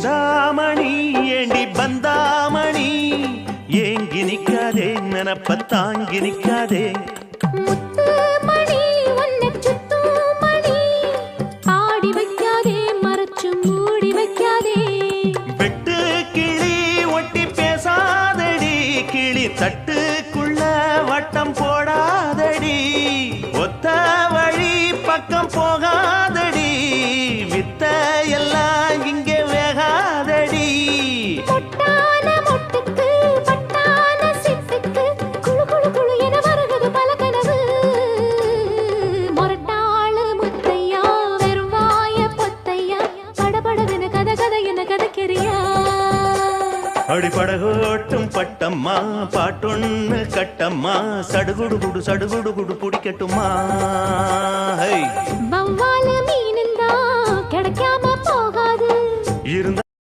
சிந்தாமணி ஏண்டி பந்தாமணி ஏங்கி நிக்காதே நினப்ப தாங்கி நிக்காதே தட்டுக்குள்ள வட்டம் போடாதடி ஒத்த வழி பக்கம் போகாதடி வித்த எல்லாம் இங்கே வேகாதடி பொட்டான மொட்டுக்கு பட்டான சிட்டுக்கு குளு குளு குளு என வருகிறது பல கனவு மொரட்டாளு முத்தையா வெறும் வாய பொத்தையா படபடவென கதை கதை என கதைக்கிறியா அடிப்படகோட்டும் பட்டம்மா பாட்டொன்னு கட்டம்மா சடுகுடு குடு சடுகுடு குடு பிடிக்கட்டுமா வவ்வால மீன் கிடைக்காம